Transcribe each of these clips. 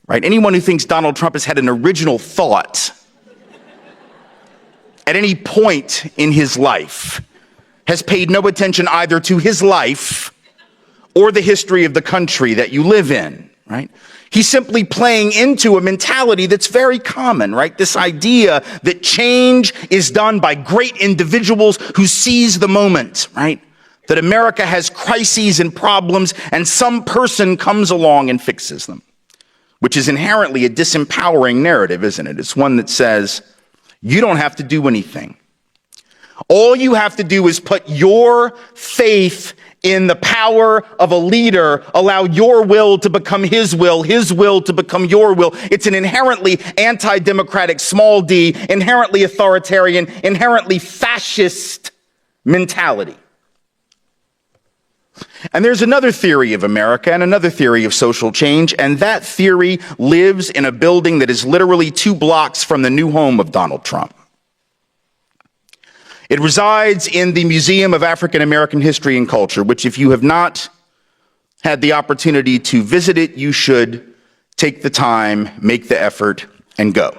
right? Anyone who thinks Donald Trump has had an original thought at any point in his life has paid no attention either to his life or the history of the country that you live in, right? He's simply playing into a mentality that's very common, right? This idea that change is done by great individuals who seize the moment, right? That America has crises and problems and some person comes along and fixes them, which is inherently a disempowering narrative, isn't it? It's one that says, you don't have to do anything. All you have to do is put your faith in the power of a leader, allow your will to become his will to become your will. It's an inherently anti-democratic, small d, inherently authoritarian, inherently fascist mentality. And there's another theory of America and another theory of social change, and that theory lives in a building that is literally 2 blocks from the new home of Donald Trump. It resides in the Museum of African American History and Culture, which if you have not had the opportunity to visit it, you should take the time, make the effort, and go.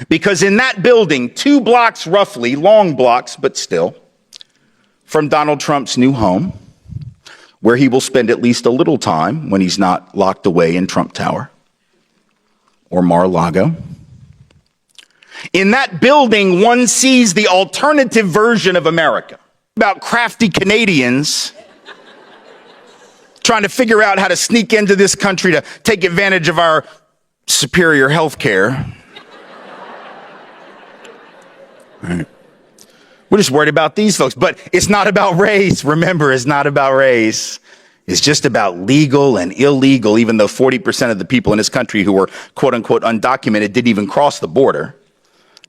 Because in that building, 2 blocks roughly, long blocks, but still, from Donald Trump's new home, where he will spend at least a little time when he's not locked away in Trump Tower or Mar-a-Lago. In that building, one sees the alternative version of America. About crafty Canadians trying to figure out how to sneak into this country to take advantage of our superior health care. Right. We're just worried about these folks, but it's not about race. Remember, it's not about race. It's just about legal and illegal, even though 40% of the people in this country who were quote unquote undocumented didn't even cross the border.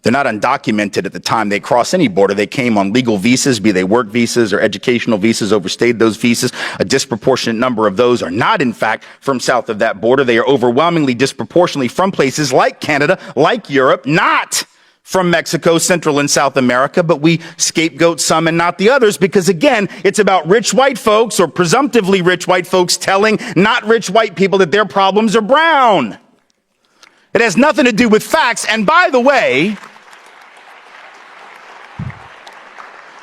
They're not undocumented at the time they cross any border. They came on legal visas, be they work visas or educational visas, overstayed those visas. A disproportionate number of those are not, in fact, from south of that border. They are overwhelmingly disproportionately from places like Canada, like Europe, not from Mexico, Central and South America, but we scapegoat some and not the others because, again, it's about rich white folks or presumptively rich white folks telling not rich white people that their problems are brown. It has nothing to do with facts. And by the way,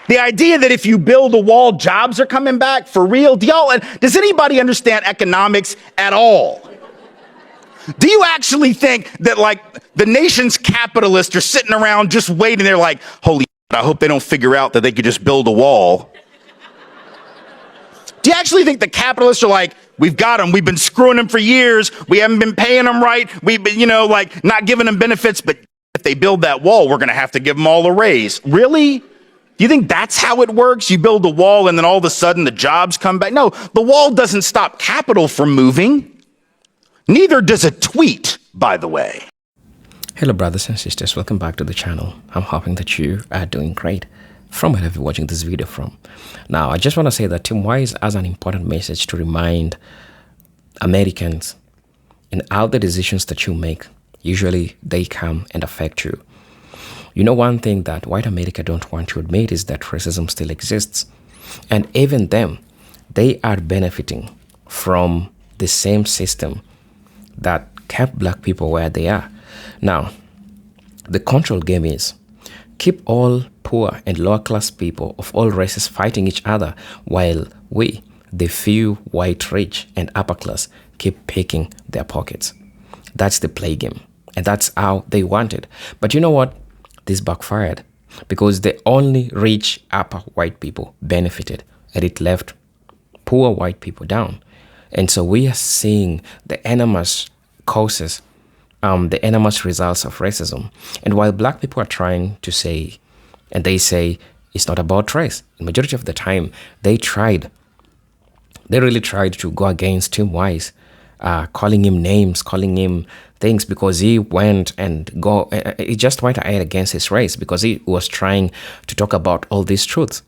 the idea that if you build a wall, jobs are coming back for real. Does anybody understand economics at all? Do you actually think that like the nation's capitalists are sitting around just waiting? They're like, holy shit, I hope they don't figure out that they could just build a wall. Do you actually think the capitalists are like, we've got them, we've been screwing them for years, we haven't been paying them right, we've been, like not giving them benefits, but if they build that wall, we're going to have to give them all a raise. Really? Do you think that's how it works? You build a wall and then all of a sudden the jobs come back? No, the wall doesn't stop capital from moving. Neither does a tweet, by the way. Hello, brothers and sisters. Welcome back to the channel. I'm hoping that you are doing great from wherever you're watching this video from. Now, I just want to say that Tim Wise has an important message to remind Americans in how the decisions that you make, usually they come and affect you. You know, one thing that white America don't want to admit is that racism still exists. And even them, they are benefiting from the same system that kept black people where they are. Now, the control game is keep all poor and lower class people of all races fighting each other while we, the few white rich and upper class, keep picking their pockets. That's the play game. And that's how they want it. But you know what? This backfired because the only rich upper white people benefited and it left poor white people down. And so we are seeing the enormous causes, the enormous results of racism. And while black people are trying to say, and they say it's not about race, the majority of the time they really tried to go against Tim Wise, calling him names, calling him things because he went and he just went ahead against his race because he was trying to talk about all these truths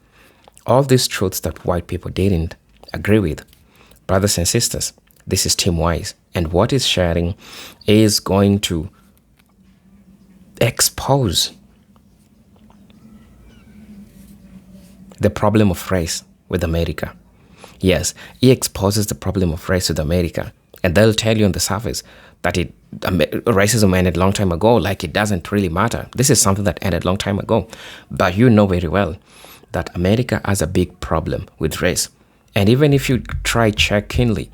that white people didn't agree with. Brothers and sisters, this is Tim Wise, and what he's sharing is going to expose the problem of race with America. Yes, he exposes the problem of race with America. And they'll tell you on the surface that racism ended a long time ago, like it doesn't really matter. This is something that ended a long time ago. But you know very well that America has a big problem with race. And even if you try check keenly,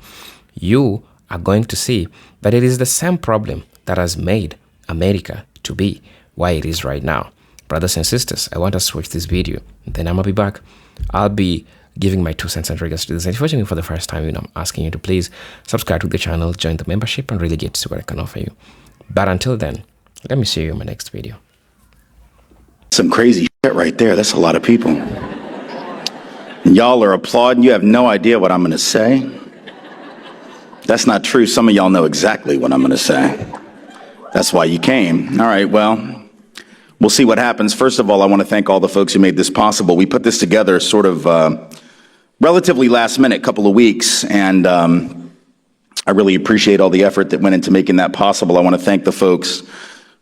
you are going to see that it is the same problem that has made America to be why it is right now. Brothers and sisters, I want us to watch this video. Then I'm going to be back. I'll be giving my 2 cents in regards to this. And if you're watching me for the first time, I'm asking you to please subscribe to the channel, join the membership, and really get to see what I can offer you. But until then, let me see you in my next video. Some crazy shit right there. That's a lot of people. And y'all are applauding. You have no idea what I'm going to say. That's not true. Some of y'all know exactly what I'm going to say. That's why you came. All right, well, we'll see what happens. First of all, I want to thank all the folks who made this possible. We put this together sort of relatively last minute, couple of weeks, and I really appreciate all the effort that went into making that possible. I want to thank the folks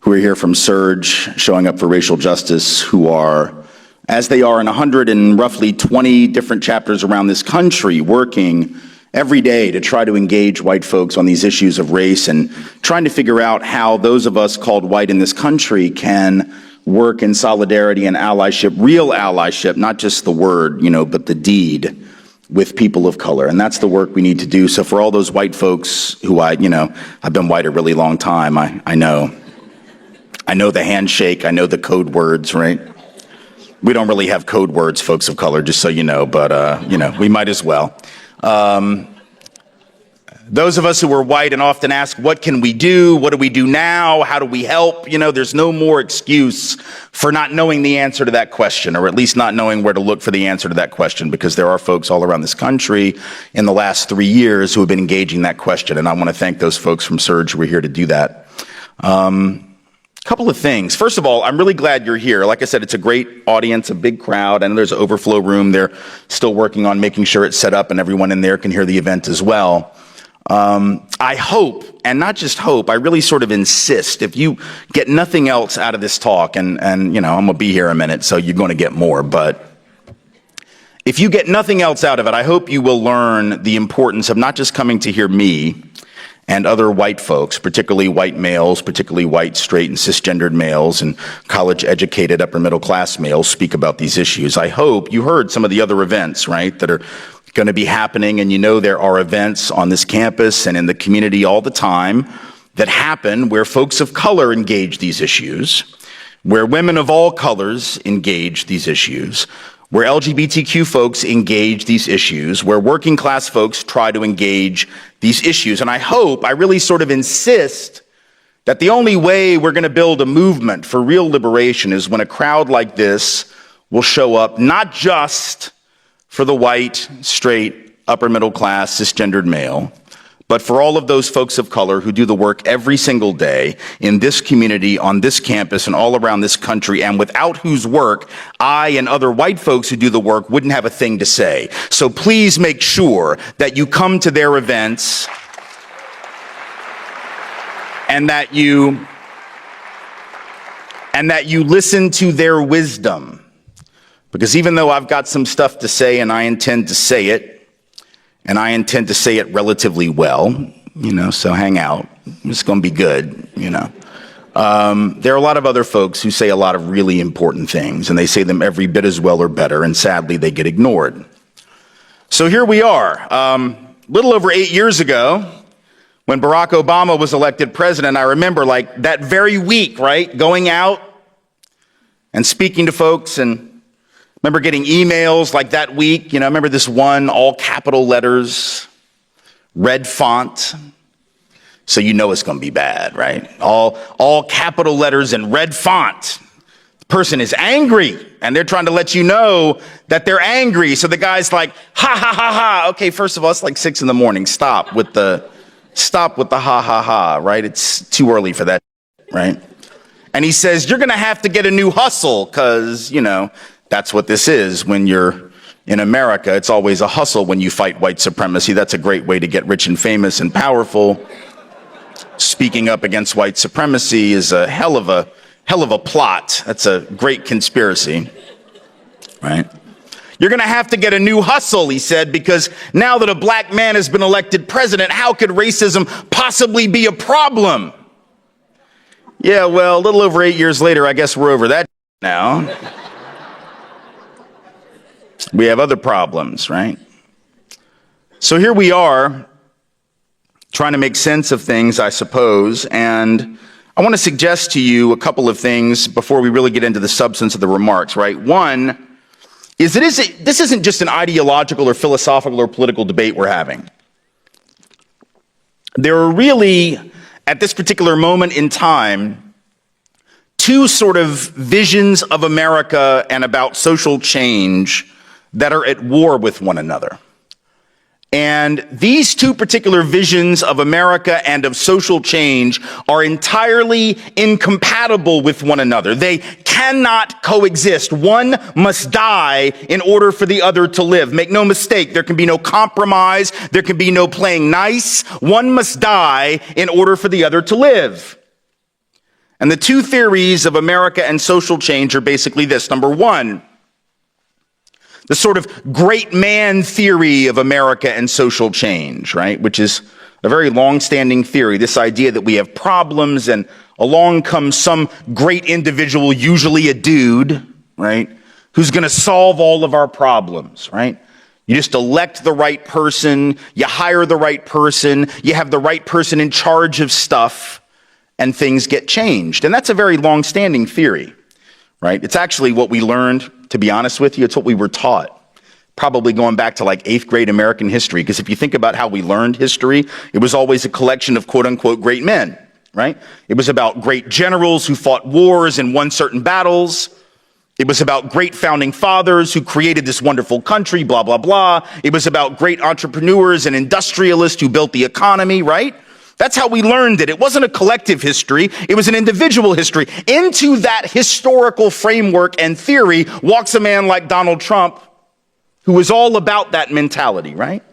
who are here from Surge, showing up for racial justice, who are, as they are in 120 different chapters around this country, working every day to try to engage white folks on these issues of race and trying to figure out how those of us called white in this country can work in solidarity and allyship, real allyship, not just the word, but the deed with people of color. And that's the work we need to do. So for all those white folks who I've been white a really long time, I know the handshake, I know the code words, right? We don't really have code words, folks of color, just so you know, but we might as well. Those of us who are white and often ask, what can we do? What do we do now? How do we help? There's no more excuse for not knowing the answer to that question, or at least not knowing where to look for the answer to that question, because there are folks all around this country in the last 3 years who have been engaging that question. And I want to thank those folks from Surge who are here to do that. Couple of things. First of all, I'm really glad you're here. Like I said, it's a great audience, a big crowd, and there's an overflow room. They're still working on making sure it's set up and everyone in there can hear the event as well. I hope, and not just hope, I really sort of insist, if you get nothing else out of this talk, and I'm going to be here a minute, so you're going to get more, but if you get nothing else out of it, I hope you will learn the importance of not just coming to hear me and other white folks, particularly white males, particularly white, straight, and cisgendered males, and college-educated, upper-middle-class males speak about these issues. I hope you heard some of the other events, right, that are going to be happening, and there are events on this campus and in the community all the time that happen where folks of color engage these issues, where women of all colors engage these issues, where LGBTQ folks engage these issues, where working class folks try to engage these issues. And I really sort of insist that the only way we're going to build a movement for real liberation is when a crowd like this will show up, not just for the white, straight, upper middle class, cisgendered male, but for all of those folks of color who do the work every single day in this community, on this campus, and all around this country, and without whose work I and other white folks who do the work wouldn't have a thing to say. So please make sure that you come to their events and that you listen to their wisdom. Because even though I've got some stuff to say and I intend to say it, and I intend to say it relatively well, so hang out. It's going to be good, There are a lot of other folks who say a lot of really important things, and they say them every bit as well or better, and sadly they get ignored. So here we are. Little over 8 years ago, when Barack Obama was elected president, I remember that very week, right, going out and speaking to folks, and remember getting emails like that week. I remember this one, all capital letters, red font. So it's going to be bad, right? All capital letters and red font. The person is angry, and they're trying to let you know that they're angry. So the guy's like, ha, ha, ha, ha. Okay, first of all, it's like 6 a.m. Stop with the ha, ha, ha, right? It's too early for that, right? And he says, you're going to have to get a new hustle because, that's what this is when you're in America. It's always a hustle when you fight white supremacy. That's a great way to get rich and famous and powerful. Speaking up against white supremacy is a hell of a plot. That's a great conspiracy, right? You're going to have to get a new hustle, he said, because now that a black man has been elected president, how could racism possibly be a problem? Yeah, well, a little over 8 years later, I guess we're over that now. We have other problems, right? So here we are, trying to make sense of things, I suppose, and I want to suggest to you a couple of things before we really get into the substance of the remarks, right? One is that this isn't just an ideological or philosophical or political debate we're having. There are really, at this particular moment in time, two sort of visions of America and about social change that are at war with one another. And these two particular visions of America and of social change are entirely incompatible with one another. They cannot coexist. One must die in order for the other to live. Make no mistake, there can be no compromise. There can be no playing nice. One must die in order for the other to live. And the two theories of America and social change are basically this. Number one, the sort of great man theory of America and social change, right? Which is a very long-standing theory, this idea that we have problems and along comes some great individual, usually a dude, right? Who's going to solve all of our problems, right? You just elect the right person, you hire the right person, you have the right person in charge of stuff, and things get changed. And that's a very long-standing theory, right? It's actually what we learned, to be honest with you, it's what we were taught, probably going back to like 8th grade American history. Because if you think about how we learned history, it was always a collection of quote unquote great men, right? It was about great generals who fought wars and won certain battles. It was about great founding fathers who created this wonderful country, blah, blah, blah. It was about great entrepreneurs and industrialists who built the economy, right? That's how we learned it. It wasn't a collective history. It was an individual history. Into that historical framework and theory walks a man like Donald Trump, who is all about that mentality, right?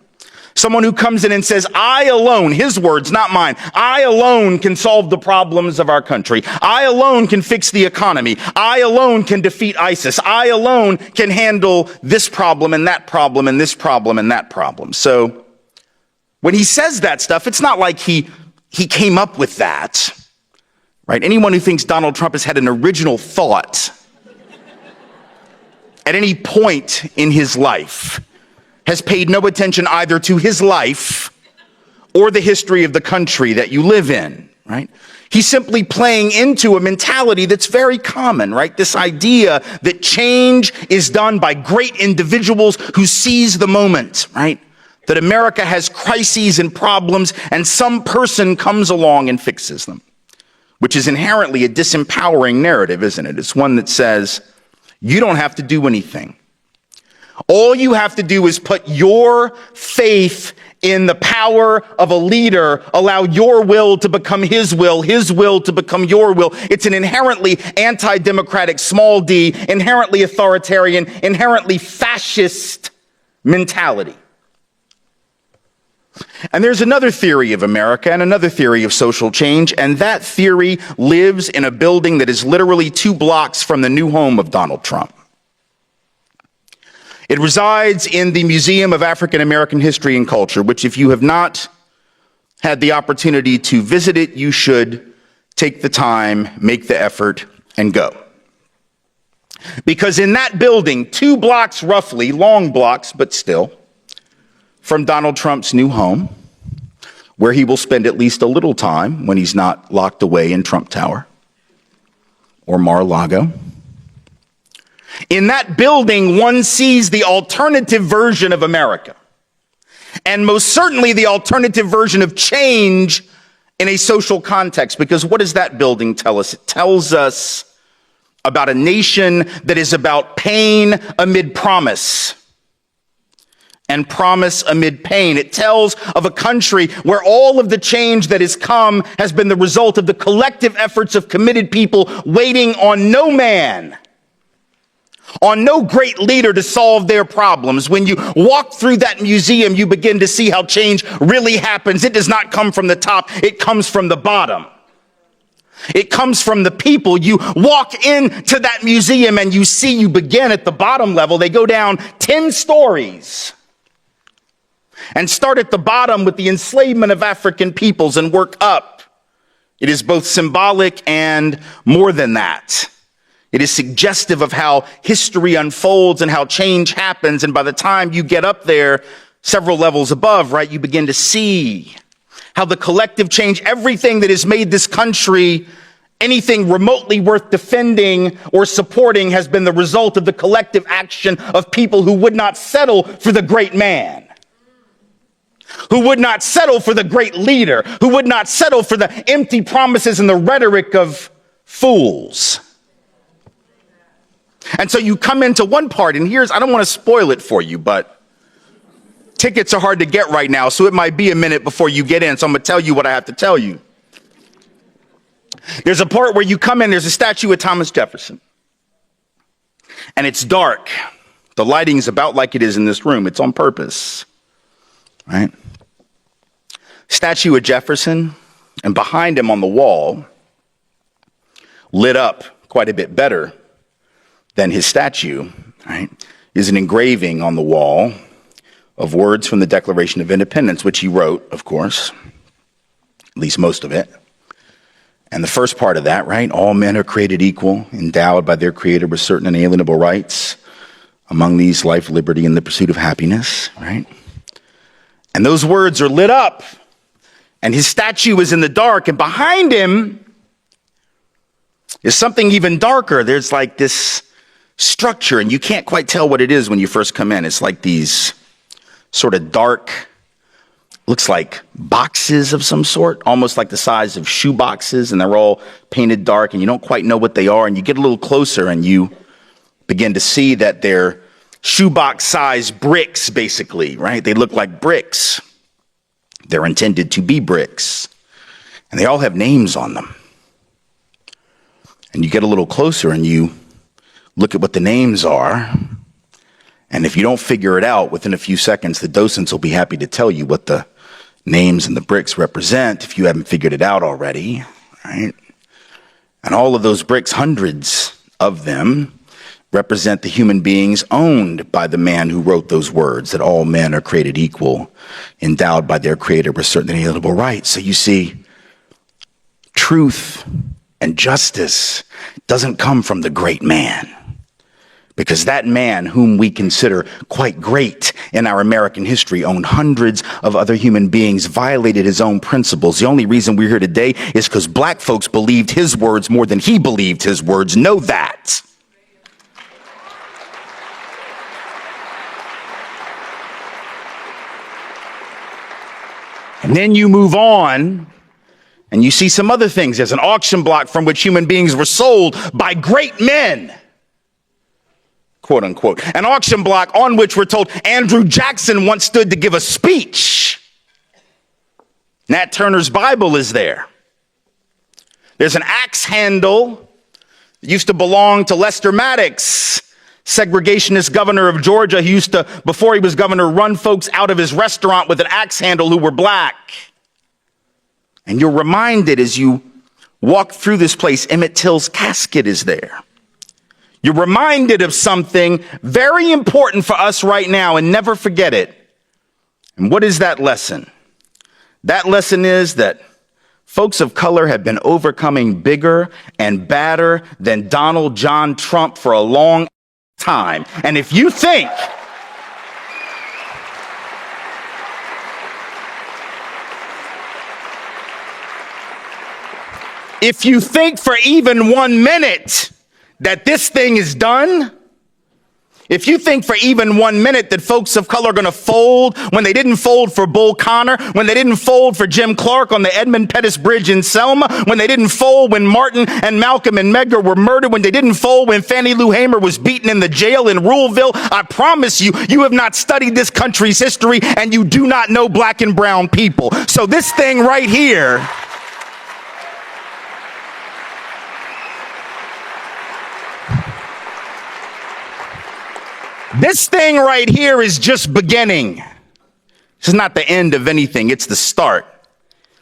Someone who comes in and says, I alone, his words, not mine, I alone can solve the problems of our country. I alone can fix the economy. I alone can defeat ISIS. I alone can handle this problem and that problem and this problem and that problem. So when he says that stuff, it's not like he came up with that, right? Anyone who thinks Donald Trump has had an original thought at any point in his life has paid no attention either to his life or the history of the country that you live in, right? He's simply playing into a mentality that's very common, right? This idea that change is done by great individuals who seize the moment, right? That America has crises and problems and some person comes along and fixes them, which is inherently a disempowering narrative, isn't it? It's one that says, you don't have to do anything. All you have to do is put your faith in the power of a leader, allow your will to become his will to become your will. It's an inherently anti-democratic, small d, inherently authoritarian, inherently fascist mentality. And there's another theory of America and another theory of social change, and that theory lives in a building that is literally 2 blocks from the new home of Donald Trump. It resides in the Museum of African American History and Culture, which if you have not had the opportunity to visit it, you should take the time, make the effort, and go. Because in that building, 2 blocks roughly, long blocks, but still, from Donald Trump's new home, where he will spend at least a little time when he's not locked away in Trump Tower or Mar-a-Lago. In that building, one sees the alternative version of America, and most certainly the alternative version of change in a social context. Because what does that building tell us? It tells us about a nation that is about pain amid promise, and promise amid pain. It tells of a country where all of the change that has come has been the result of the collective efforts of committed people waiting on no man, on no great leader to solve their problems. When you walk through that museum, you begin to see how change really happens. It does not come from the top, it comes from the bottom. It comes from the people. You walk into that museum and you begin at the bottom level. They go down 10 stories and start at the bottom with the enslavement of African peoples and work up. It is both symbolic and more than that. It is suggestive of how history unfolds and how change happens. And by the time you get up there, several levels above, right, you begin to see how the collective change, everything that has made this country anything remotely worth defending or supporting, has been the result of the collective action of people who would not settle for the great man, who would not settle for the great leader, who would not settle for the empty promises and the rhetoric of fools. And so you come into one part, and I don't want to spoil it for you, but tickets are hard to get right now, so it might be a minute before you get in, so I'm going to tell you what I have to tell you. There's a part where you come in, there's a statue of Thomas Jefferson, and it's dark. The lighting's about like it is in this room. It's on purpose, right? Statue of Jefferson, and behind him on the wall, lit up quite a bit better than his statue, right, is an engraving on the wall of words from the Declaration of Independence, which he wrote, of course, at least most of it. And the first part of that, right, all men are created equal, endowed by their creator with certain inalienable rights, among these life, liberty, and the pursuit of happiness, right? And those words are lit up, and his statue is in the dark, and behind him is something even darker. There's like this structure, and you can't quite tell what it is when you first come in. It's like these sort of dark, looks like boxes of some sort, almost like the size of shoe boxes, and they're all painted dark, and you don't quite know what they are, and you get a little closer, and you begin to see that they're shoebox-sized bricks, basically, right? They look like bricks. They're intended to be bricks, and they all have names on them. And you get a little closer, and you look at what the names are, and if you don't figure it out within a few seconds, the docents will be happy to tell you what the names and the bricks represent if you haven't figured it out already, right? And all of those bricks, hundreds of them, represent the human beings owned by the man who wrote those words, that all men are created equal, endowed by their creator with certain inalienable rights. So you see, truth and justice doesn't come from the great man, because that man, whom we consider quite great in our American history, owned hundreds of other human beings, violated his own principles. The only reason we're here today is because black folks believed his words more than he believed his words. Know that. And then you move on, and you see some other things. There's an auction block from which human beings were sold by great men, quote unquote. An auction block on which we're told Andrew Jackson once stood to give a speech. Nat Turner's Bible is there. There's an axe handle that used to belong to Lester Maddox, segregationist governor of Georgia. He used to, before he was governor, run folks out of his restaurant with an axe handle who were black. And you're reminded as you walk through this place, Emmett Till's casket is there. You're reminded of something very important for us right now, and never forget it. And what is that lesson? That lesson is that folks of color have been overcoming bigger and badder than Donald John Trump for a long time. And if you think for even 1 minute that this thing is done, if you think for even 1 minute that folks of color are going to fold when they didn't fold for Bull Connor, when they didn't fold for Jim Clark on the Edmund Pettus Bridge in Selma, when they didn't fold when Martin and Malcolm and Medgar were murdered, when they didn't fold when Fannie Lou Hamer was beaten in the jail in Ruleville, I promise you, you have not studied this country's history, and you do not know black and brown people. So this thing right here, this thing right here is just beginning. This is not the end of anything. It's the start.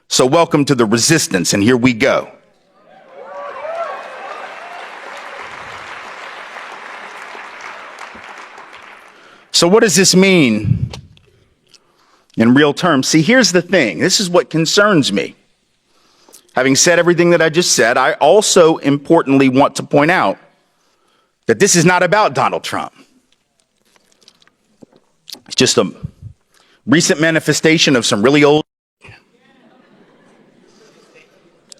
So welcome to the resistance, and here we go. So what does this mean in real terms? See, here's the thing. This is what concerns me. Having said everything that I just said, I also importantly want to point out that this is not about Donald Trump. It's just a recent manifestation of some really old.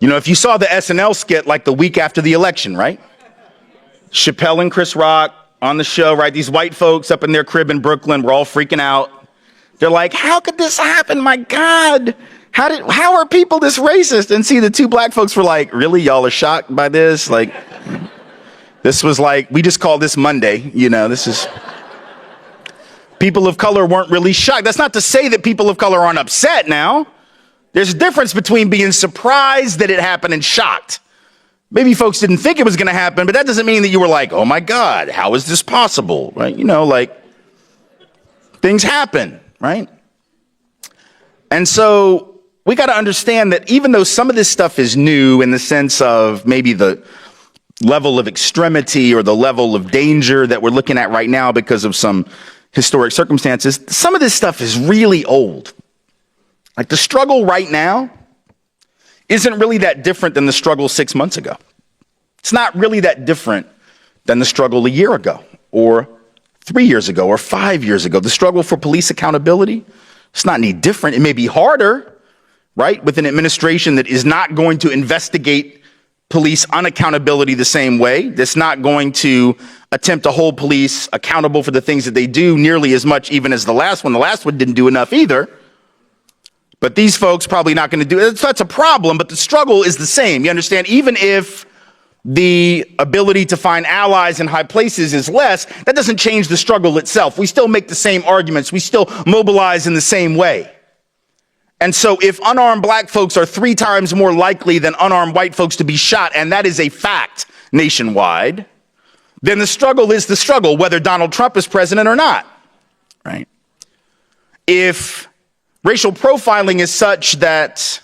You know, if you saw the SNL skit like the week after the election, right? Chappelle and Chris Rock on the show, right? These white folks up in their crib in Brooklyn were all freaking out. They're like, how could this happen? My God, how are people this racist? And see, the two black folks were like, really? Y'all are shocked by this? Like, this was like, we just call this Monday. You know, this is, people of color weren't really shocked. That's not to say that people of color aren't upset now. There's a difference between being surprised that it happened and shocked. Maybe folks didn't think it was going to happen, but that doesn't mean that you were like, oh my God, how is this possible? Right? You know, like, things happen, right? And so we got to understand that even though some of this stuff is new in the sense of maybe the level of extremity or the level of danger that we're looking at right now because of some historic circumstances, some of this stuff is really old. Like the struggle right now isn't really that different than the struggle 6 months ago. It's not really that different than the struggle a year ago or 3 years ago or 5 years ago. The struggle for police accountability, it's not any different. It may be harder, right, with an administration that is not going to investigate police unaccountability the same way. That's not going to attempt to hold police accountable for the things that they do nearly as much even as the last one. The last one didn't do enough either. But these folks probably not going to do it. That's a problem, but the struggle is the same. You understand? Even if the ability to find allies in high places is less, that doesn't change the struggle itself. We still make the same arguments. We still mobilize in the same way. And so if unarmed black folks are 3 times more likely than unarmed white folks to be shot, and that is a fact nationwide, then the struggle is the struggle, whether Donald Trump is president or not, right? If racial profiling is such that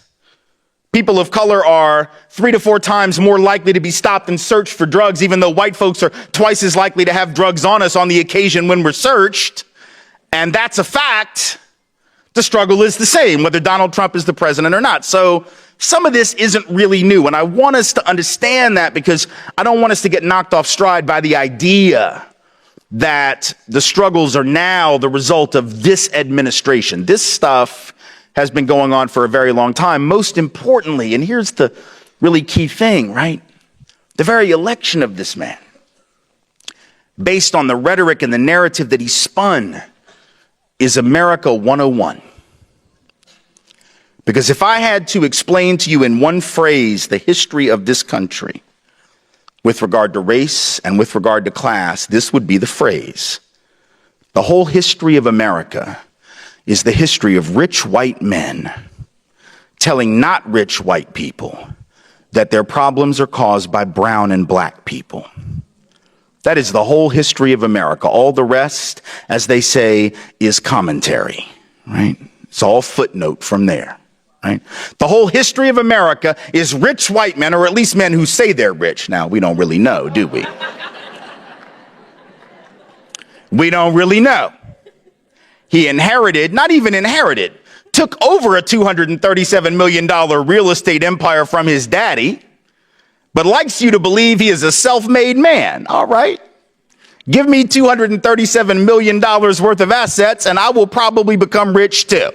people of color are 3 to 4 times more likely to be stopped and searched for drugs, even though white folks are twice as likely to have drugs on us on the occasion when we're searched, and that's a fact, the struggle is the same, whether Donald Trump is the president or not. So some of this isn't really new, and I want us to understand that because I don't want us to get knocked off stride by the idea that the struggles are now the result of this administration. This stuff has been going on for a very long time. Most importantly, and here's the really key thing, right? The very election of this man, based on the rhetoric and the narrative that he spun, is America 101. Because if I had to explain to you in one phrase the history of this country, with regard to race and with regard to class, this would be the phrase. The whole history of America is the history of rich white men telling not rich white people that their problems are caused by brown and black people. That is the whole history of America. All the rest, as they say, is commentary, right? It's all footnote from there. Right? The whole history of America is rich white men, or at least men who say they're rich. Now, we don't really know, do we? We don't really know. He inherited, not even inherited, took over a $237 million real estate empire from his daddy, but likes you to believe he is a self-made man. All right. Give me $237 million worth of assets, and I will probably become rich too.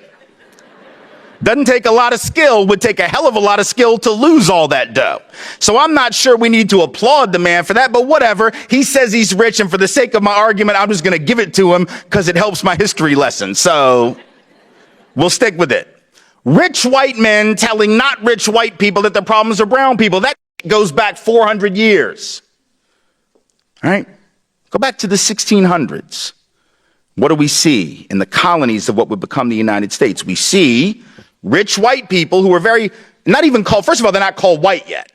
Doesn't take a lot of skill, would take a hell of a lot of skill to lose all that dough. So I'm not sure we need to applaud the man for that, but whatever. He says he's rich, and for the sake of my argument, I'm just going to give it to him because it helps my history lesson. So we'll stick with it. Rich white men telling not rich white people that the problems are brown people. That goes back 400 years. All right? Go back to the 1600s. What do we see in the colonies of what would become the United States? We see rich white people who are very, not even called, first of all, they're not called white yet,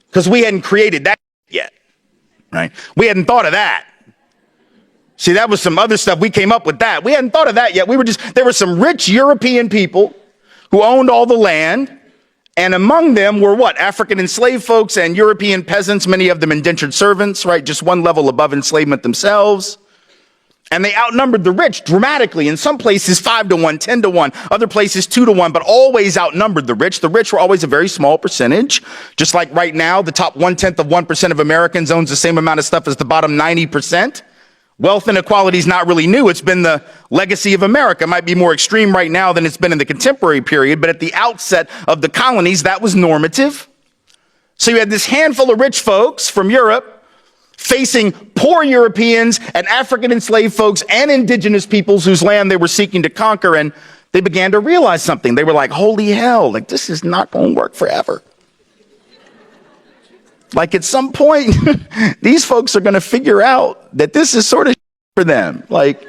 because we hadn't created that yet, right? We hadn't thought of that. See, that was some other stuff. We came up with that. We hadn't thought of that yet. There were some rich European people who owned all the land, and among them were what? African enslaved folks and European peasants, many of them indentured servants, right? Just one level above enslavement themselves. And they outnumbered the rich dramatically. In some places, 5 to 1, 10 to 1, other places 2 to 1, but always outnumbered the rich. The rich were always a very small percentage. Just like right now, the top 1/10 of 1% of Americans owns the same amount of stuff as the bottom 90%. Wealth inequality is not really new. It's been the legacy of America. It might be more extreme right now than it's been in the contemporary period, but at the outset of the colonies, that was normative. So you had this handful of rich folks from Europe facing poor Europeans and African enslaved folks and indigenous peoples whose land they were seeking to conquer. And they began to realize something. They were like, holy hell, like this is not going to work forever. Like at some point, these folks are going to figure out that this is sort of for them. Like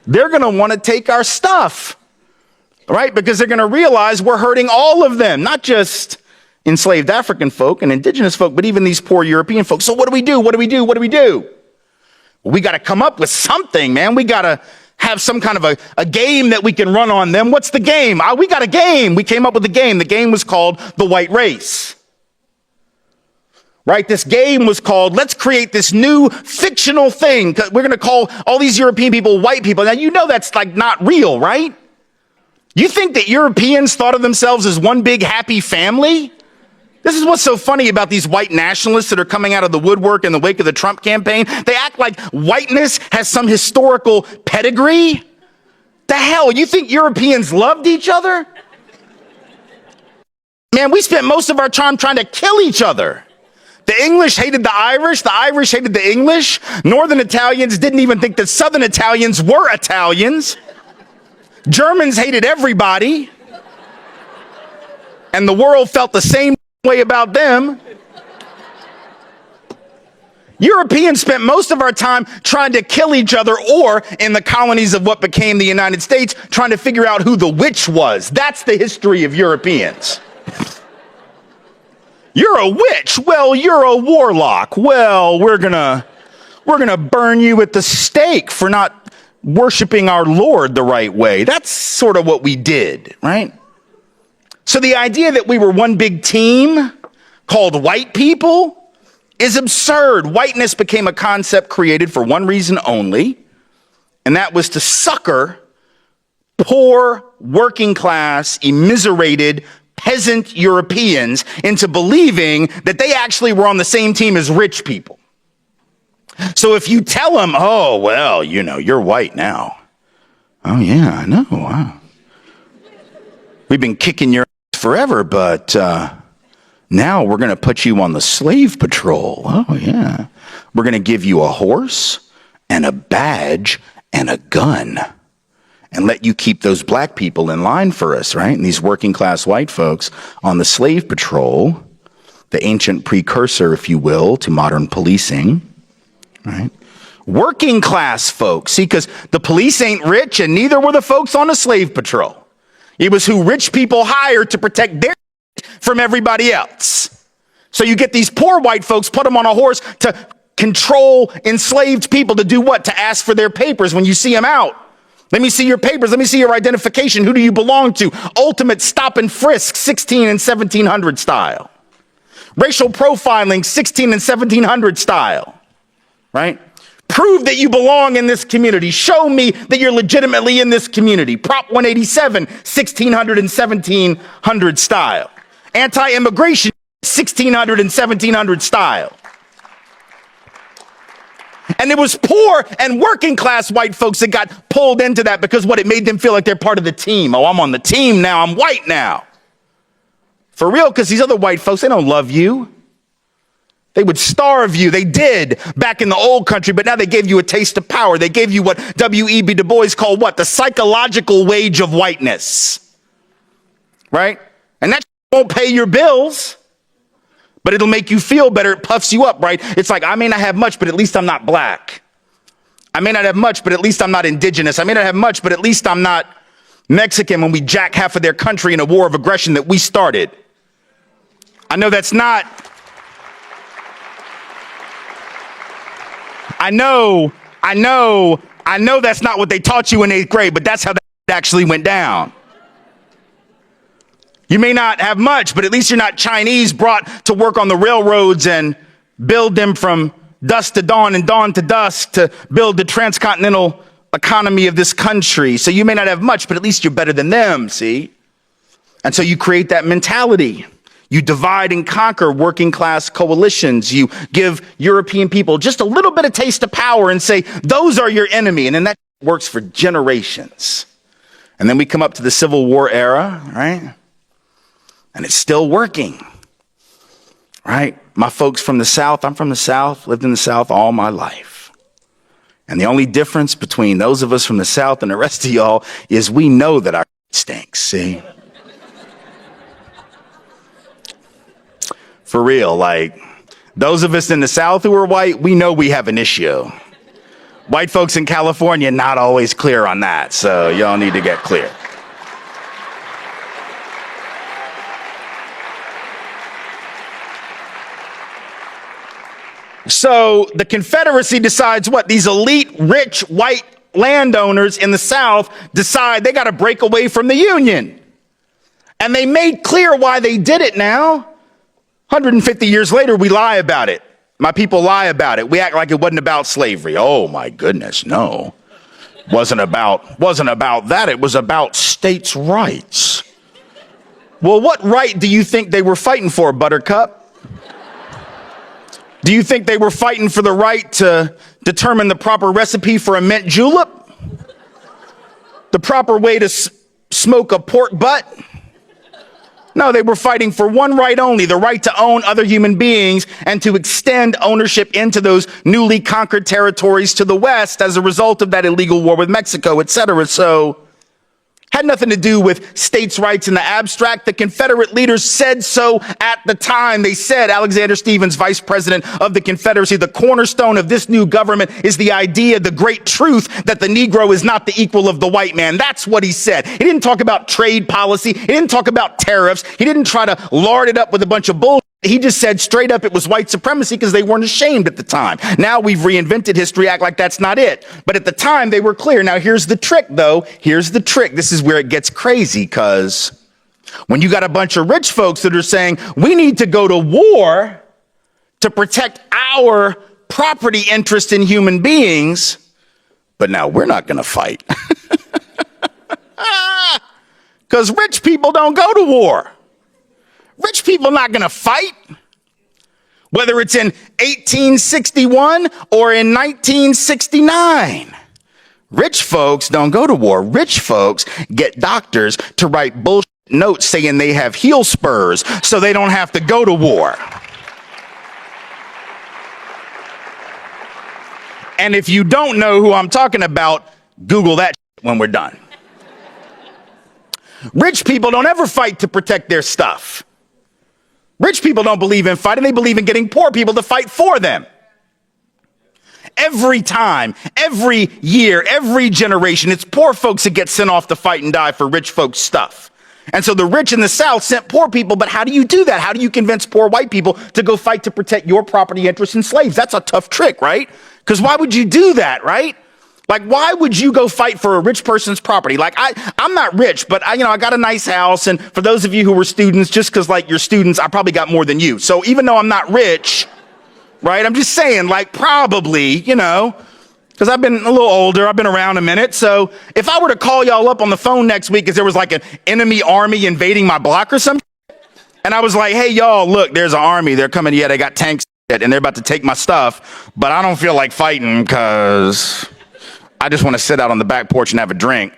they're going to want to take our stuff, right? Because they're going to realize we're hurting all of them, not just enslaved African folk and indigenous folk, but even these poor European folks. So what do we do? What do we do? What do we do? Well, we got to come up with something, man. We got to have some kind of a game that we can run on them. What's the game? We got a game. We came up with a game. The game was called The White Race. Right? This game was called, let's create this new fictional thing. We're going to call all these European people white people. Now, you know that's like not real, right? You think that Europeans thought of themselves as one big happy family? This is what's so funny about these white nationalists that are coming out of the woodwork in the wake of the Trump campaign. They act like whiteness has some historical pedigree. The hell, you think Europeans loved each other? Man, we spent most of our time trying to kill each other. The English hated the Irish hated the English. Northern Italians didn't even think that Southern Italians were Italians. Germans hated everybody. And the world felt the same way about them. Europeans spent most of our time trying to kill each other, or in the colonies of what became the United States, trying to figure out who the witch was. That's the history of Europeans. You're a witch. Well, you're a warlock. Well, we're gonna burn you at the stake for not worshiping our Lord the right way. That's sort of what we did, right? So the idea that we were one big team called white people is absurd. Whiteness became a concept created for one reason only, and that was to succor poor, working class, immiserated, peasant Europeans into believing that they actually were on the same team as rich people. So if you tell them, oh, well, you know, you're white now. Oh, yeah, I know. Wow. We've been kicking your ass forever, but now we're going to put you on the slave patrol. Oh, yeah. We're going to give you a horse and a badge and a gun and let you keep those black people in line for us, right? And these working class white folks on the slave patrol, the ancient precursor, if you will, to modern policing, right? Working class folks, see, because the police ain't rich and neither were the folks on the slave patrol. It was who rich people hired to protect their from everybody else. So you get these poor white folks, put them on a horse to control enslaved people to do what? To ask for their papers when you see them out. Let me see your papers. Let me see your identification. Who do you belong to? Ultimate stop and frisk, 16 and 1700 style. Racial profiling, 16 and 1700 style, right? Prove that you belong in this community. Show me that you're legitimately in this community. Prop 187, 1600 and 1700 style. Anti-immigration, 1600 and 1700 style. And it was poor and working class white folks that got pulled into that because what it made them feel like they're part of the team. Oh, I'm on the team now. I'm white now. For real, because these other white folks, they don't love you. They would starve you. They did back in the old country, but now they gave you a taste of power. They gave you what W.E.B. Du Bois called what? The psychological wage of whiteness. Right? And that won't pay your bills, but it'll make you feel better. It puffs you up, right? It's like, I may not have much, but at least I'm not black. I may not have much, but at least I'm not indigenous. I may not have much, but at least I'm not Mexican when we jack half of their country in a war of aggression that we started. I know that's not... I know that's not what they taught you in 8th grade, but that's how that actually went down. You may not have much, but at least you're not Chinese brought to work on the railroads and build them from dusk to dawn and dawn to dusk to build the transcontinental economy of this country. So you may not have much, but at least you're better than them, see? And so you create that mentality. You divide and conquer working class coalitions. You give European people just a little bit of taste of power and say, those are your enemy. And then that works for generations. And then we come up to the Civil War era, right? And it's still working, right? My folks from the South, I'm from the South, lived in the South all my life. And the only difference between those of us from the South and the rest of y'all is we know that our stinks, see? For real, like, those of us in the South who are white, we know we have an issue. White folks in California, not always clear on that, so y'all need to get clear. So the Confederacy decides what? These elite, rich, white landowners in the South decide they got to break away from the Union. And they made clear why they did it now. 150 years later, we lie about it. My people lie about it. We act like it wasn't about slavery. Oh my goodness, no. Wasn't about that. It was about states' rights. Well, what right do you think they were fighting for, Buttercup? Do you think they were fighting for the right to determine the proper recipe for a mint julep? The proper way to smoke a pork butt? No, they were fighting for one right only, the right to own other human beings and to extend ownership into those newly conquered territories to the west as a result of that illegal war with Mexico, etc. So, had nothing to do with states' rights in the abstract. The Confederate leaders said so at the time. They said, Alexander Stephens, vice president of the Confederacy, the cornerstone of this new government is the idea, the great truth that the Negro is not the equal of the white man. That's what he said. He didn't talk about trade policy. He didn't talk about tariffs. He didn't try to lard it up with a bunch of bullshit. He just said straight up it was white supremacy because they weren't ashamed at the time. Now we've reinvented history, act like that's not it. But at the time they were clear. Now here's the trick though. Here's the trick. This is where it gets crazy, because when you got a bunch of rich folks that are saying we need to go to war to protect our property interest in human beings, but now we're not going to fight. Because rich people don't go to war. Rich people not going to fight, whether it's in 1861 or in 1969. Rich folks don't go to war. Rich folks get doctors to write bullshit notes saying they have heel spurs so they don't have to go to war. And if you don't know who I'm talking about, Google that when we're done. Rich people don't ever fight to protect their stuff. Rich people don't believe in fighting. They believe in getting poor people to fight for them. Every time, every year, every generation, it's poor folks that get sent off to fight and die for rich folks' stuff. And so the rich in the South sent poor people, but how do you do that? How do you convince poor white people to go fight to protect your property interests in slaves? That's a tough trick, right? Because why would you do that, right? Like, why would you go fight for a rich person's property? Like, I'm not rich, but I got a nice house. And for those of you who were students, just because like you're students, I probably got more than you. So even though I'm not rich, right, I'm just saying, like, probably, because I've been a little older, I've been around a minute. So if I were to call y'all up on the phone next week because there was like an enemy army invading my block or something, and I was like, hey, y'all, look, there's an army. They're coming. Yeah, they got tanks and they're about to take my stuff, but I don't feel like fighting because I just want to sit out on the back porch and have a drink.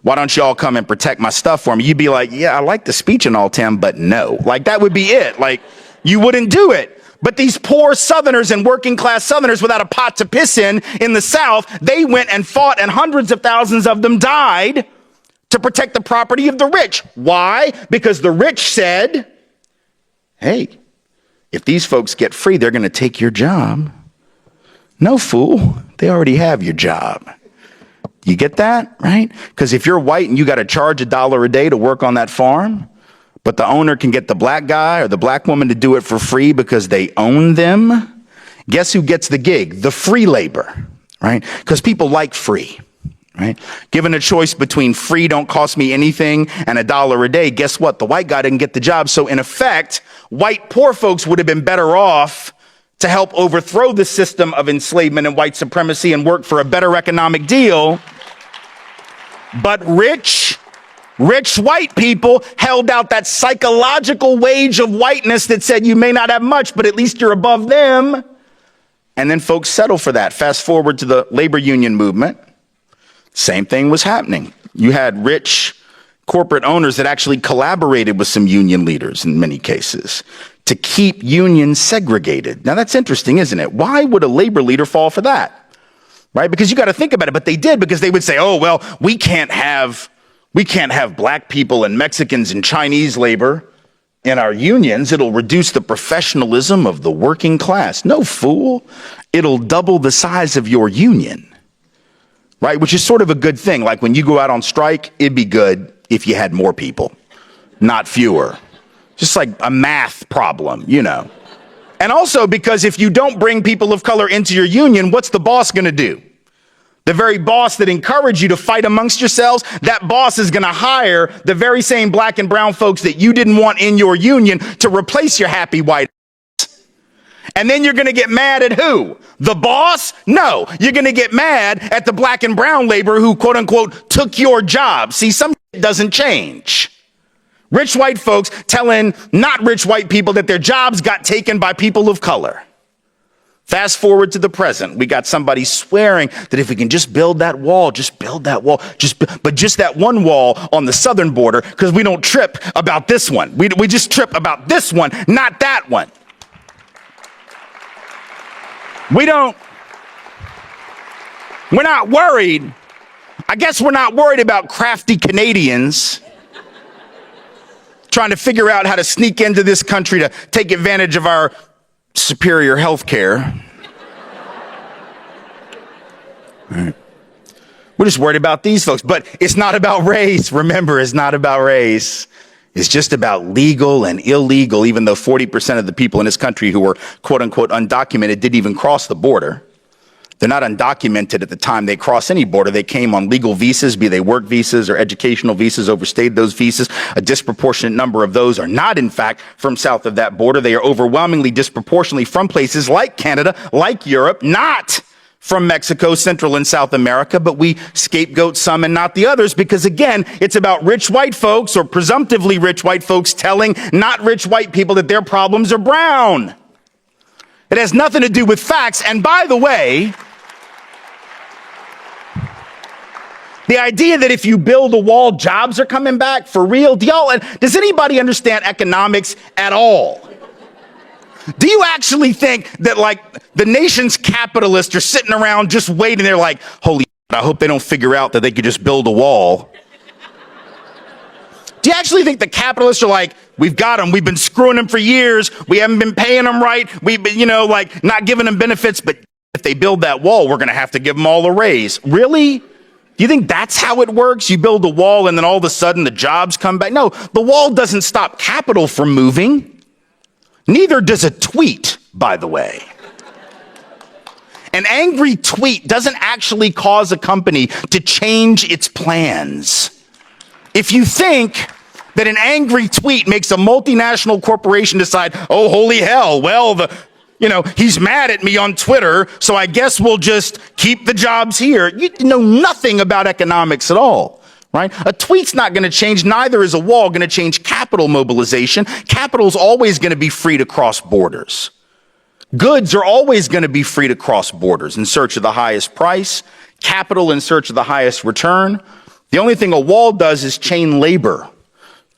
Why don't y'all come and protect my stuff for me? You'd be like, yeah, I like the speech and all, Tim, but no. Like, that would be it. Like, you wouldn't do it. But these poor Southerners and working class Southerners without a pot to piss in the South, they went and fought, and hundreds of thousands of them died to protect the property of the rich. Why? Because the rich said, hey, if these folks get free, they're going to take your job. No, fool. They already have your job. You get that, right? Because if you're white and you got to charge $1 a day to work on that farm, but the owner can get the black guy or the black woman to do it for free because they own them, guess who gets the gig? The free labor, right? Because people like free, right? Given a choice between free, don't cost me anything, and $1 a day, guess what? The white guy didn't get the job. So in effect, white poor folks would have been better off to to help overthrow the system of enslavement and white supremacy and work for a better economic deal. But rich white people held out that psychological wage of whiteness that said you may not have much, but at least you're above them. And then folks settle for that. Fast forward to the labor union movement. Same thing was happening. You had rich corporate owners that actually collaborated with some union leaders in many cases to keep unions segregated. Now that's interesting, isn't it? Why would a labor leader fall for that? Right? Because you got to think about it, but they did, because they would say, oh, well, we can't have black people and Mexicans and Chinese labor in our unions. It'll reduce the professionalism of the working class. No, fool. It'll double the size of your union. Right? Which is sort of a good thing. Like when you go out on strike, it'd be good if you had more people, not fewer. Just like a math problem, you know. And also because if you don't bring people of color into your union, what's the boss going to do? The very boss that encouraged you to fight amongst yourselves, that boss is going to hire the very same black and brown folks that you didn't want in your union to replace your happy white. And then you're going to get mad at who? The boss? No, you're going to get mad at the black and brown labor who, quote unquote, took your job. See, some shit doesn't change. Rich white folks telling not rich white people that their jobs got taken by people of color. Fast forward to the present. We got somebody swearing that if we can just build that wall, but just that one wall on the southern border, because we don't trip about this one. We just trip about this one, not that one. We're not worried. I guess we're not worried about crafty Canadians trying to figure out how to sneak into this country to take advantage of our superior health care. Right. We're just worried about these folks, but it's not about race. Remember, it's not about race. It's just about legal and illegal, even though 40% of the people in this country who were, quote unquote, undocumented didn't even cross the border. They're not undocumented at the time they cross any border. They came on legal visas, be they work visas or educational visas, overstayed those visas. A disproportionate number of those are not, in fact, from south of that border. They are overwhelmingly disproportionately from places like Canada, like Europe, not from Mexico, Central and South America, but we scapegoat some and not the others because, again, it's about rich white folks or presumptively rich white folks telling not rich white people that their problems are brown. It has nothing to do with facts. And by the way, the idea that if you build a wall, jobs are coming back for real, does anybody understand economics at all? Do you actually think that, like, the nation's capitalists are sitting around just waiting? They're like, holy shit, I hope they don't figure out that they could just build a wall. Do you actually think the capitalists are like, we've got them, we've been screwing them for years, we haven't been paying them right, we've been, not giving them benefits, but if they build that wall, we're going to have to give them all a raise. Really? Do you think that's how it works? You build a wall and then all of a sudden the jobs come back? No, the wall doesn't stop capital from moving. Neither does a tweet, by the way. An angry tweet doesn't actually cause a company to change its plans. If you think that an angry tweet makes a multinational corporation decide, oh, holy hell, well, he's mad at me on Twitter, so I guess we'll just keep the jobs here. You know nothing about economics at all. Right? A tweet's not going to change. Neither is a wall going to change capital mobilization. Capital's always going to be free to cross borders. Goods are always going to be free to cross borders in search of the highest price. Capital in search of the highest return. The only thing a wall does is chain labor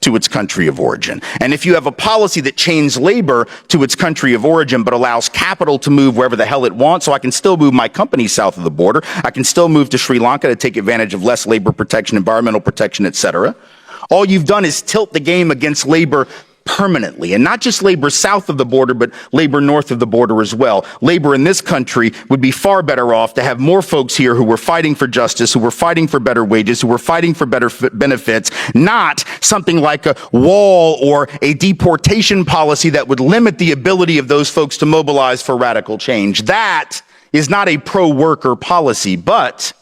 to its country of origin. And if you have a policy that chains labor to its country of origin but allows capital to move wherever the hell it wants, so I can still move my company south of the border, I can still move to Sri Lanka to take advantage of less labor protection, environmental protection, etc. All you've done is tilt the game against labor permanently, and not just labor south of the border, but labor north of the border as well. Labor in this country would be far better off to have more folks here who were fighting for justice, who were fighting for better wages, who were fighting for better benefits, not something like a wall or a deportation policy that would limit the ability of those folks to mobilize for radical change. That is not a pro-worker policy, but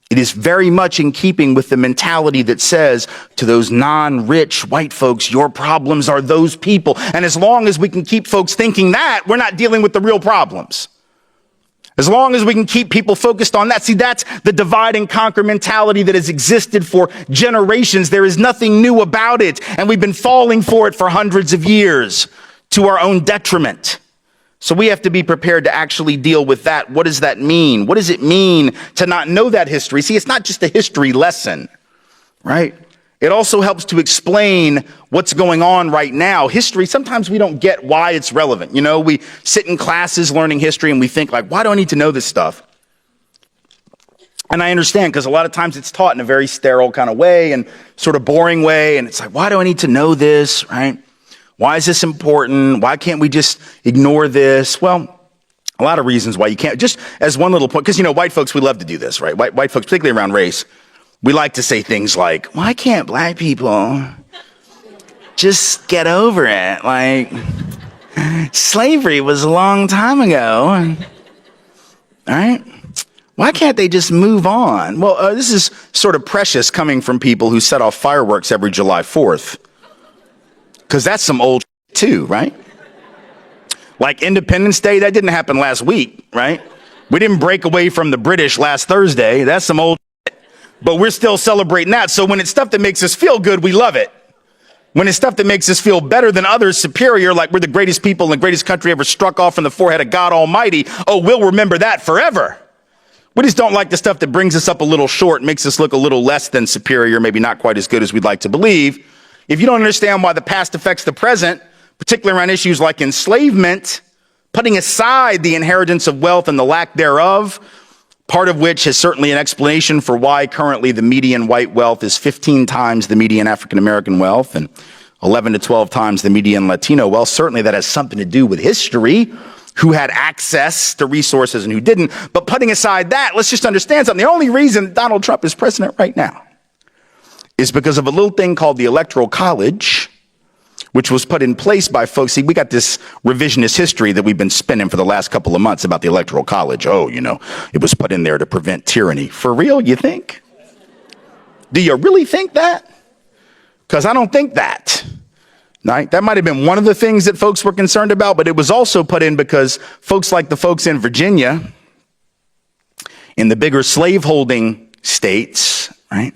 It is very much in keeping with the mentality that says to those non-rich white folks, your problems are those people. And as long as we can keep folks thinking that, we're not dealing with the real problems. As long as we can keep people focused on that. See, that's the divide and conquer mentality that has existed for generations. There is nothing new about it. And we've been falling for it for hundreds of years to our own detriment. So we have to be prepared to actually deal with that. What does that mean? What does it mean to not know that history? See, it's not just a history lesson, right? It also helps to explain what's going on right now. History, sometimes we don't get why it's relevant. You know, we sit in classes learning history and we think like, why do I need to know this stuff? And I understand, because a lot of times it's taught in a very sterile kind of way and sort of boring way. And it's like, why do I need to know this, right? Why is this important? Why can't we just ignore this? Well, a lot of reasons why you can't. Just as one little point, because, you know, white folks, we love to do this, right? White folks, particularly around race, we like to say things like, why can't black people just get over it? Like, slavery was a long time ago. All right? Why can't they just move on? Well, this is sort of precious coming from people who set off fireworks every July 4th. Because that's some old too, right? Like Independence Day, that didn't happen last week, right? We didn't break away from the British last Thursday. That's some old but we're still celebrating that. So when it's stuff that makes us feel good, we love it. When it's stuff that makes us feel better than others, superior, like we're the greatest people in the greatest country ever struck off from the forehead of God Almighty, oh, we'll remember that forever. We just don't like the stuff that brings us up a little short, makes us look a little less than superior, maybe not quite as good as we'd like to believe. If you don't understand why the past affects the present, particularly around issues like enslavement, putting aside the inheritance of wealth and the lack thereof, part of which is certainly an explanation for why currently the median white wealth is 15 times the median African-American wealth and 11 to 12 times the median Latino wealth. Certainly that has something to do with history, who had access to resources and who didn't. But putting aside that, let's just understand something. The only reason Donald Trump is president right now is because of a little thing called the Electoral College, which was put in place by folks. See, we got this revisionist history that we've been spinning for the last couple of months about the Electoral College. Oh, you know, it was put in there to prevent tyranny. For real, you think? Do you really think that? Because I don't think that. Right? That might have been one of the things that folks were concerned about, but it was also put in because folks like the folks in Virginia, in the bigger slaveholding states, right,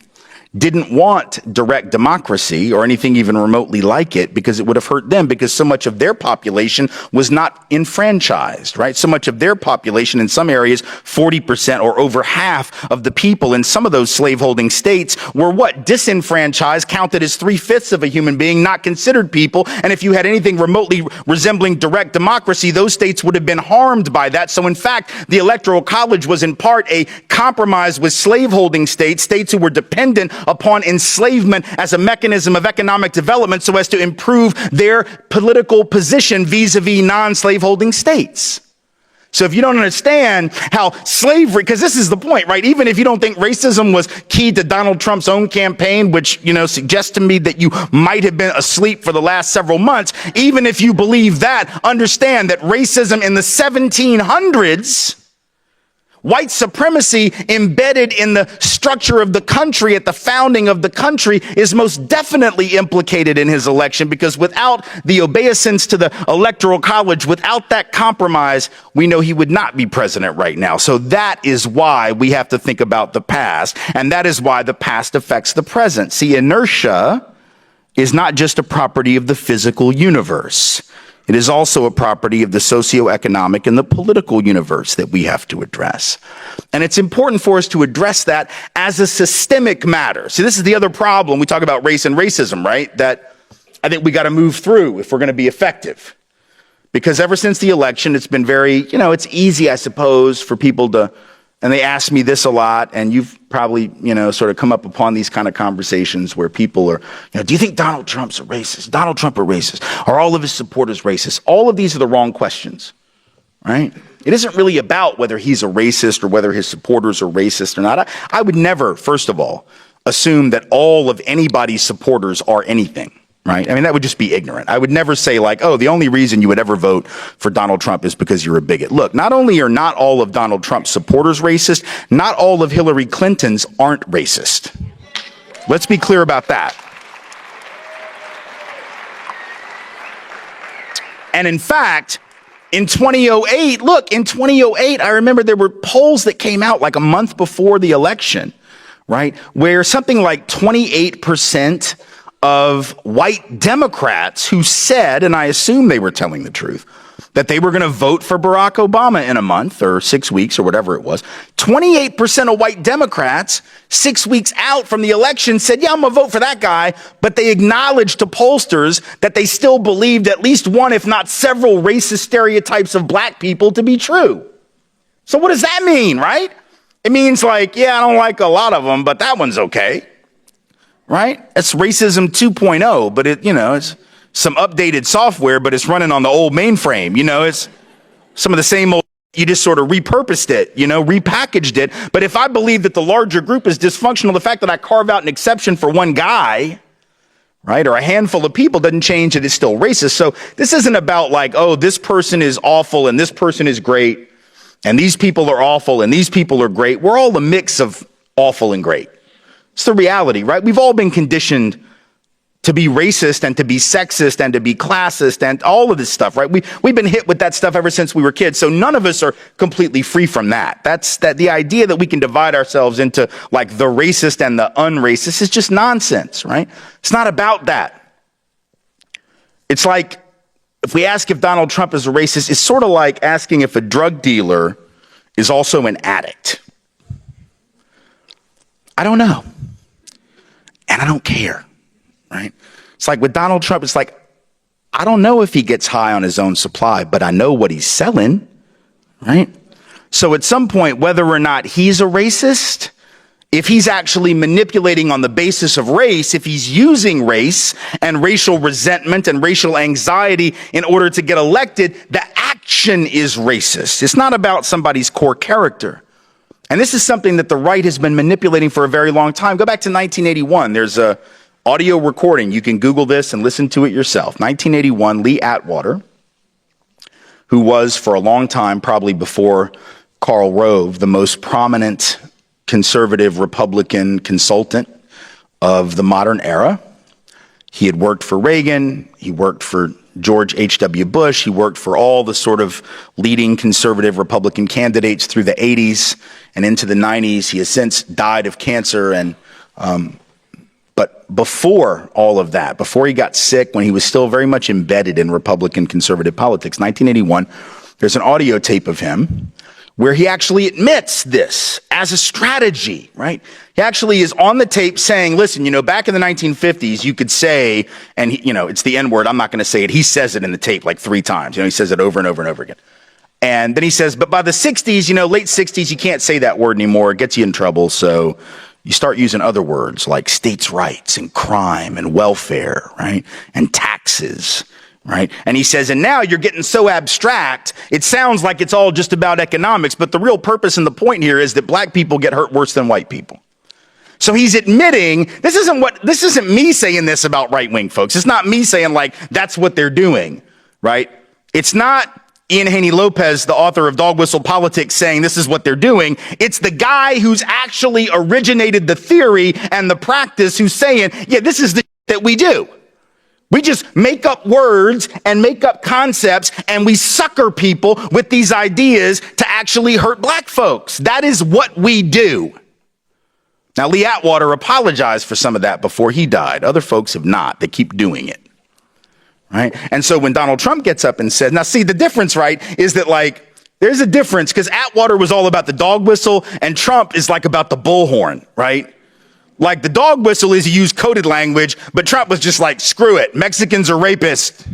didn't want direct democracy or anything even remotely like it because it would have hurt them, because so much of their population was not enfranchised, right? So much of their population in some areas, 40% or over half of the people in some of those slaveholding states were what? Disenfranchised, counted as 3/5 of a human being, not considered people. And if you had anything remotely resembling direct democracy, those states would have been harmed by that. So in fact, the Electoral College was in part a compromise with slaveholding states, states who were dependent upon enslavement as a mechanism of economic development so as to improve their political position vis-a-vis non-slaveholding states. So if you don't understand how slavery, because this is the point, right? Even if you don't think racism was key to Donald Trump's own campaign, which, you know, suggests to me that you might have been asleep for the last several months, even if you believe that, understand that racism in the 1700s, white supremacy embedded in the structure of the country at the founding of the country is most definitely implicated in his election, because without the obeisance to the Electoral College, without that compromise, we know he would not be president right now. So that is why we have to think about the past, and that is why the past affects the present. See, inertia is not just a property of the physical universe. It is also a property of the socioeconomic and the political universe that we have to address. And it's important for us to address that as a systemic matter. See, this is the other problem. We talk about race and racism, right? That I think we got to move through if we're going to be effective. Because ever since the election, it's been very, you know, it's easy, I suppose, for people to, and they ask me this a lot, and you've probably, you know, sort of come up upon these kind of conversations where people are, you know, do you think Donald Trump's a racist? Donald Trump a racist? Are all of his supporters racist? All of these are the wrong questions, right? It isn't really about whether he's a racist or whether his supporters are racist or not. I would never, first of all, assume that all of anybody's supporters are anything. right? I mean, that would just be ignorant. I would never say like, oh, the only reason you would ever vote for Donald Trump is because you're a bigot. Look, not only are not all of Donald Trump's supporters racist, not all of Hillary Clinton's aren't racist. Let's be clear about that. And in fact, in 2008, I remember there were polls that came out like a month before the election, right? Where something like 28% of white Democrats who said, and I assume they were telling the truth, that they were going to vote for Barack Obama in a month or 6 weeks or whatever it was. 28% of white Democrats 6 weeks out from the election said, yeah, I'm going to vote for that guy. But they acknowledged to pollsters that they still believed at least one, if not several racist stereotypes of black people to be true. So what does that mean, right? It means like, yeah, I don't like a lot of them, but that one's okay, right? That's racism 2.0, but it's some updated software, but it's running on the old mainframe. It's some of the same old, you just sort of repurposed it, repackaged it. But if I believe that the larger group is dysfunctional, the fact that I carve out an exception for one guy, right, or a handful of people doesn't change it. It's still racist. So this isn't about like, oh, this person is awful and this person is great, and these people are awful and these people are great. We're all a mix of awful and great. It's the reality, right? We've all been conditioned to be racist and to be sexist and to be classist and all of this stuff, right? We've been hit with that stuff ever since we were kids. So none of us are completely free from that. The idea that we can divide ourselves into like the racist and the unracist is just nonsense, right? It's not about that. It's like if we ask if Donald Trump is a racist, it's sort of like asking if a drug dealer is also an addict. I don't know. And I don't care. Right? It's like with Donald Trump, it's like, I don't know if he gets high on his own supply, but I know what he's selling, right? So at some point, whether or not he's a racist, if he's actually manipulating on the basis of race, if he's using race and racial resentment and racial anxiety in order to get elected, the action is racist. It's not about somebody's core character. And this is something that the right has been manipulating for a very long time. Go back to 1981. There's a audio recording. You can Google this and listen to it yourself. 1981, Lee Atwater, who was for a long time, probably before Karl Rove, the most prominent conservative Republican consultant of the modern era. He had worked for Reagan. He worked for George H.W. Bush. He worked for all the sort of leading conservative Republican candidates through the 80s and into the 90s. He has since died of cancer. But before all of that, before he got sick, when he was still very much embedded in Republican conservative politics, 1981, there's an audio tape of him where he actually admits this as a strategy, right? He actually is on the tape saying, listen, back in the 1950s, you could say, and it's the N word. I'm not going to say it. He says it in the tape like 3 times. He says it over and over and over again. And then he says, but by the 60s, late 60s, you can't say that word anymore. It gets you in trouble. So you start using other words like states' rights and crime and welfare, right? And taxes, right? And he says, and now you're getting so abstract, it sounds like it's all just about economics, but the real purpose and the point here is that black people get hurt worse than white people. So he's admitting, this isn't me saying this about right-wing folks. It's not me saying like, that's what they're doing, right? It's not Ian Haney Lopez, the author of Dog Whistle Politics, saying this is what they're doing. It's the guy who's actually originated the theory and the practice who's saying, yeah, this is the that we do. We just make up words and make up concepts and we sucker people with these ideas to actually hurt black folks. That is what we do. Now, Lee Atwater apologized for some of that before he died. Other folks have not. They keep doing it. Right. And so when Donald Trump gets up and says, now see the difference, right, is that like there's a difference because Atwater was all about the dog whistle and Trump is like about the bullhorn. Right. Like the dog whistle is you use coded language, but Trump was just like, screw it. Mexicans are rapists.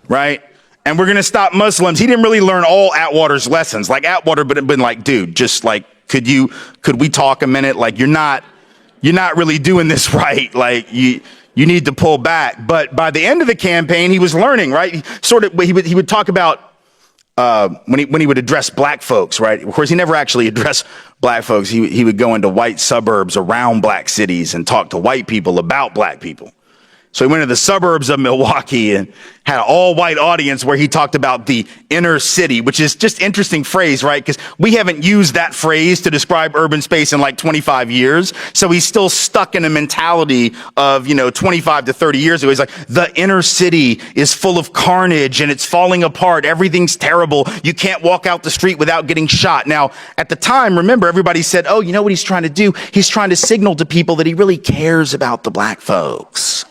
Right. And we're going to stop Muslims. He didn't really learn all Atwater's lessons. Like Atwater been like, dude, just like, could we talk a minute? Like you're not really doing this right. Like you need to pull back. But by the end of the campaign, he was learning, right? He would talk about when he would address black folks, right? Of course, he never actually addressed black folks. He would go into white suburbs around black cities and talk to white people about black people. So he went to the suburbs of Milwaukee and had an all-white audience where he talked about the inner city, which is just interesting phrase, right? Because we haven't used that phrase to describe urban space in like 25 years. So he's still stuck in a mentality of, 25 to 30 years ago. He's like, the inner city is full of carnage and it's falling apart. Everything's terrible. You can't walk out the street without getting shot. Now, at the time, remember, everybody said, oh, you know what he's trying to do? He's trying to signal to people that he really cares about the black folks.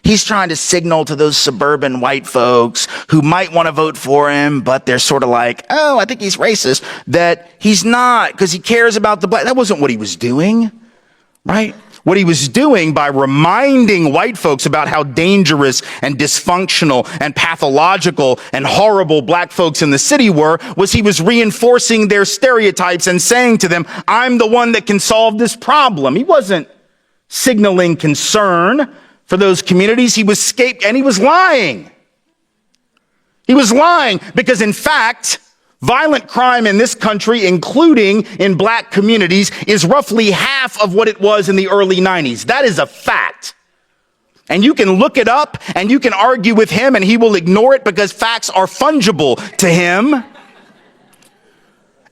He's trying to signal to those suburban white folks who might want to vote for him, but they're sort of like, oh, I think he's racist, that he's not because he cares about the black. That wasn't what he was doing, right? What he was doing by reminding white folks about how dangerous and dysfunctional and pathological and horrible black folks in the city were was he was reinforcing their stereotypes and saying to them, I'm the one that can solve this problem. He wasn't signaling concern for those communities. He was and he was lying. He was lying because, in fact, violent crime in this country, including in black communities, is roughly half of what it was in the early 90s. That is a fact. And you can look it up and you can argue with him and he will ignore it because facts are fungible to him.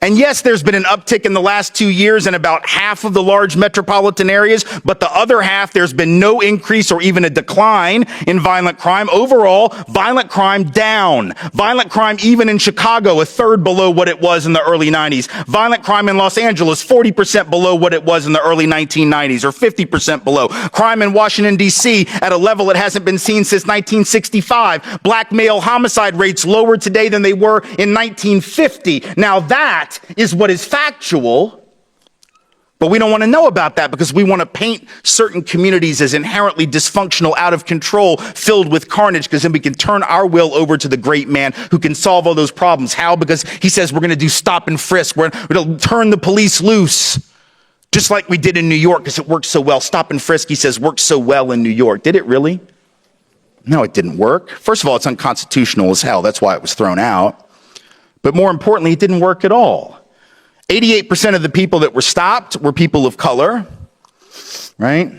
And yes, there's been an uptick in the last 2 years in about half of the large metropolitan areas, but the other half, there's been no increase or even a decline in violent crime. Overall, violent crime down. Violent crime even in Chicago, a third below what it was in the early 90s. Violent crime in Los Angeles, 40% below what it was in the early 1990s, or 50% below. Crime in Washington, D.C. at a level it hasn't been seen since 1965. Black male homicide rates lower today than they were in 1950. Now that is what is factual, but we don't want to know about that because we want to paint certain communities as inherently dysfunctional, out of control, filled with carnage, because then we can turn our will over to the great man who can solve all those problems. How? Because he says we're going to do stop and frisk. We're going to turn the police loose, just like we did in New York because it worked so well. Stop and frisk, he says, worked so well in New York. Did it really? No, it didn't work. First of all, it's unconstitutional as hell. That's why it was thrown out. But more importantly, it didn't work at all. 88% of the people that were stopped were people of color, right?